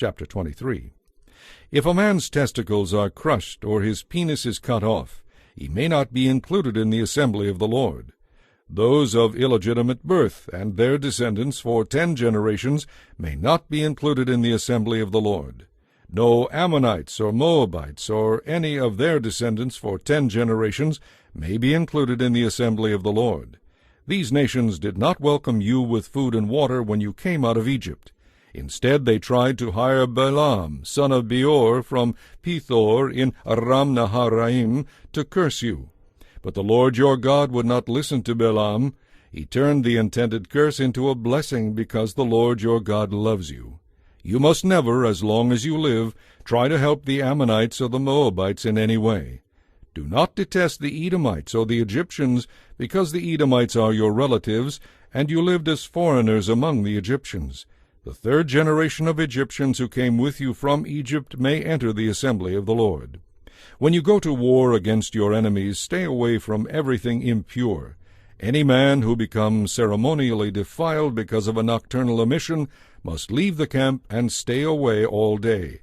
chapter 23. If a man's testicles are crushed or his penis is cut off, he may not be included in the assembly of the Lord. Those of illegitimate birth and their descendants for 10 generations may not be included in the assembly of the Lord. No Ammonites or Moabites or any of their descendants for 10 generations may be included in the assembly of the Lord. These nations did not welcome you with food and water when you came out of Egypt. Instead, they tried to hire Balaam, son of Beor, from Pethor in Aram-naharaim, to curse you. But the Lord your God would not listen to Balaam. He turned the intended curse into a blessing because the Lord your God loves you. You must never, as long as you live, try to help the Ammonites or the Moabites in any way. Do not detest the Edomites or the Egyptians, because the Edomites are your relatives, and you lived as foreigners among the Egyptians. The 3rd generation of Egyptians who came with you from Egypt may enter the assembly of the Lord. When you go to war against your enemies, stay away from everything impure. Any man who becomes ceremonially defiled because of a nocturnal emission must leave the camp and stay away all day.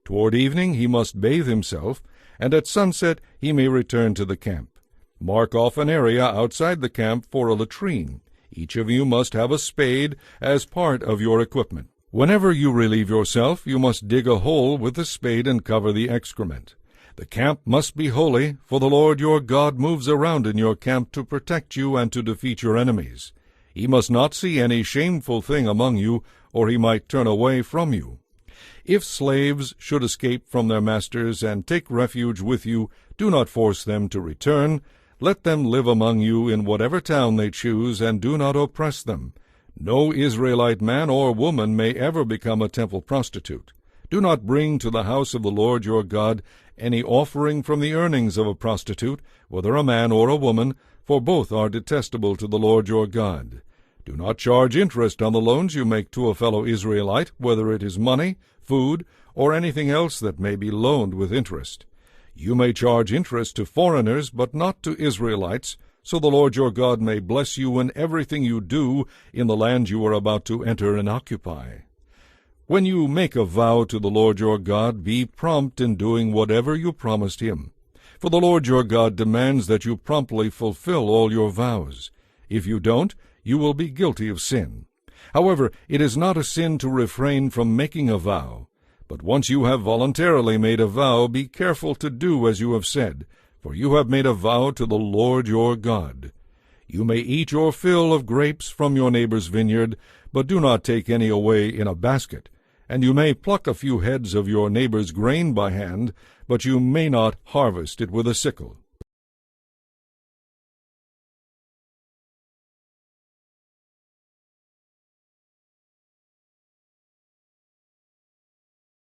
Toward evening he must bathe himself, and at sunset he may return to the camp. Mark off an area outside the camp for a latrine. Each of you must have a spade as part of your equipment. Whenever you relieve yourself, you must dig a hole with the spade and cover the excrement. The camp must be holy, for the Lord your God moves around in your camp to protect you and to defeat your enemies. He must not see any shameful thing among you, or he might turn away from you. If slaves should escape from their masters and take refuge with you, do not force them to return. Let them live among you in whatever town they choose, and do not oppress them. No Israelite man or woman may ever become a temple prostitute. Do not bring to the house of the Lord your God any offering from the earnings of a prostitute, whether a man or a woman, for both are detestable to the Lord your God. Do not charge interest on the loans you make to a fellow Israelite, whether it is money, food, or anything else that may be loaned with interest. You may charge interest to foreigners, but not to Israelites, so the Lord your God may bless you in everything you do in the land you are about to enter and occupy. When you make a vow to the Lord your God, be prompt in doing whatever you promised him. For the Lord your God demands that you promptly fulfill all your vows. If you don't, you will be guilty of sin. However, it is not a sin to refrain from making a vow. But once you have voluntarily made a vow, be careful to do as you have said, for you have made a vow to the Lord your God. You may eat your fill of grapes from your neighbor's vineyard, but do not take any away in a basket. And you may pluck a few heads of your neighbor's grain by hand, but you may not harvest it with a sickle.